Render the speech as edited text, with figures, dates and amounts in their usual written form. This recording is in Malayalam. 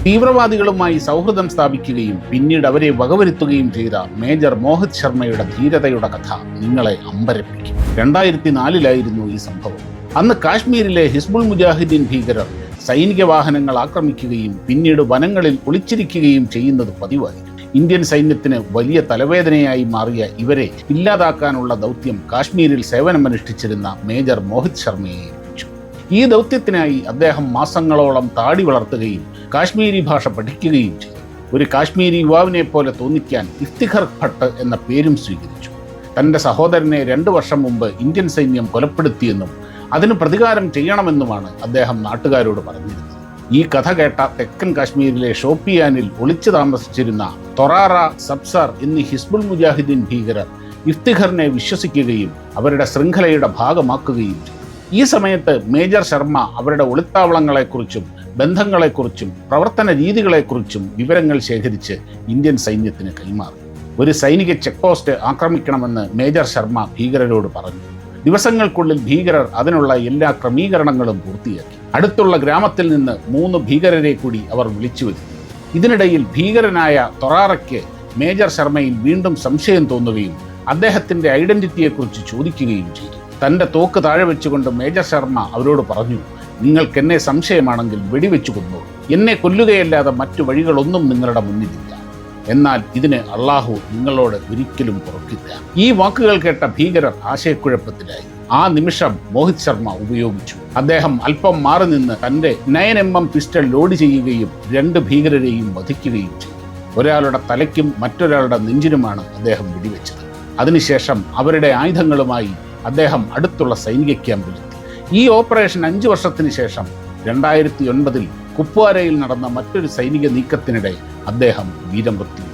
തീവ്രവാദികളുമായി സൗഹൃദം സ്ഥാപിക്കുകയും പിന്നീട് അവരെ വകവരുത്തുകയും ചെയ്ത മേജർ മോഹിത് ശർമ്മയുടെ ധീരതയുടെ കഥ നിങ്ങളെ അമ്പരപ്പിക്കും. 2004 ഈ സംഭവം. അന്ന് കാശ്മീരിലെ ഹിസ്ബുൾ മുജാഹിദ്ദീൻ ഭീകരർ സൈനിക വാഹനങ്ങൾ ആക്രമിക്കുകയും പിന്നീട് വനങ്ങളിൽ ഒളിച്ചിരിക്കുകയും ചെയ്യുന്നത് പതിവായി. ഇന്ത്യൻ സൈന്യത്തിന് വലിയ തലവേദനയായി മാറിയ ഇവരെ ഇല്ലാതാക്കാനുള്ള ദൗത്യം കാശ്മീരിൽ സേവനമനുഷ്ഠിച്ചിരുന്ന മേജർ മോഹിത് ശർമ്മയെ ഏൽപ്പിച്ചു. ഈ ദൗത്യത്തിനായി അദ്ദേഹം മാസങ്ങളോളം താടി വളർത്തുകയും കാശ്മീരി ഭാഷ പഠിക്കുകയും ചെയ്തു. ഒരു കാശ്മീരി യുവാവിനെ പോലെ തോന്നിക്കാൻ ഇഫ്തിഖർ ഭട്ട് എന്ന പേരും സ്വീകരിച്ചു. തൻ്റെ സഹോദരനെ 2 വർഷം മുമ്പ് ഇന്ത്യൻ സൈന്യം കൊലപ്പെടുത്തിയെന്നും അതിന് പ്രതികാരം ചെയ്യണമെന്നുമാണ് അദ്ദേഹം നാട്ടുകാരോട് പറഞ്ഞിരുന്നത്. ഈ കഥ കേട്ട തെക്കൻ കാശ്മീരിലെ ഷോപ്പിയാനിൽ ഒളിച്ചു താമസിച്ചിരുന്ന തൊറാറ, സബ്സാർ എന്നീ ഹിസ്ബുൾ മുജാഹിദ്ദീൻ ഭീകരർ ഇഫ്തിഖറിനെ വിശ്വസിക്കുകയും അവരുടെ ശൃംഖലയുടെ ഭാഗമാക്കുകയും ചെയ്തു. ഈ സമയത്ത് മേജർ ശർമ്മ അവരുടെ ഒളിത്താവളങ്ങളെക്കുറിച്ചും ബന്ധങ്ങളെക്കുറിച്ചും പ്രവർത്തന രീതികളെക്കുറിച്ചും വിവരങ്ങൾ ശേഖരിച്ച് ഇന്ത്യൻ സൈന്യത്തിന് കൈമാറി. ഒരു സൈനിക ചെക്ക് പോസ്റ്റ് ആക്രമിക്കണമെന്ന് മേജർ ശർമ്മ ഭീകരരോട് പറഞ്ഞു. ദിവസങ്ങൾക്കുള്ളിൽ ഭീകരർ അതിനുള്ള എല്ലാ ക്രമീകരണങ്ങളും പൂർത്തിയാക്കി. അടുത്തുള്ള ഗ്രാമത്തിൽ നിന്ന് 3 ഭീകരരെ കൂടി അവർ വിളിച്ചു വരുത്തി. ഇതിനിടയിൽ ഭീകരനായ തൊറാറയ്ക്ക് മേജർ ശർമ്മയിൽ വീണ്ടും സംശയം തോന്നുകയും അദ്ദേഹത്തിൻ്റെ ഐഡന്റിറ്റിയെക്കുറിച്ച് ചോദിക്കുകയും ചെയ്തു. തൻ്റെ തോക്ക് താഴെ വെച്ചുകൊണ്ട് മേജർ ശർമ്മ അവരോട് പറഞ്ഞു, നിങ്ങൾക്ക് എന്നെ സംശയമാണെങ്കിൽ വെടിവെച്ചു കൊന്നോളൂ. എന്നെ കൊല്ലുകയല്ലാതെ മറ്റു വഴികളൊന്നും നിങ്ങളുടെ മുന്നിലില്ല. എന്നാൽ ഇതിന് അള്ളാഹു നിങ്ങളോട് ഒരിക്കലും പുറക്കില്ല. ഈ വാക്കുകൾ കേട്ട ഭീകരർ ആശയക്കുഴപ്പത്തിലായി. ആ നിമിഷം മോഹിത് ശർമ്മ ഉപയോഗിച്ചു. അദ്ദേഹം അല്പം മാറി നിന്ന് തൻ്റെ 9mm പിസ്റ്റൾ ലോഡ് ചെയ്യുകയും 2 ഭീകരരെയും വധിക്കുകയും ചെയ്തു. ഒരാളുടെ തലയ്ക്കും മറ്റൊരാളുടെ നെഞ്ചിനുമാണ് അദ്ദേഹം വെടിവെച്ചത്. അതിനുശേഷം അവരുടെ ആയുധങ്ങളുമായി അദ്ദേഹം അടുത്തുള്ള സൈനിക ക്യാമ്പിലെത്തി. ഈ ഓപ്പറേഷൻ 5 വർഷത്തിന് ശേഷം 2009 കുപ്വാരയിൽ നടന്ന മറ്റൊരു സൈനിക നീക്കത്തിനിടെ അദ്ദേഹം വീരമൃത്യു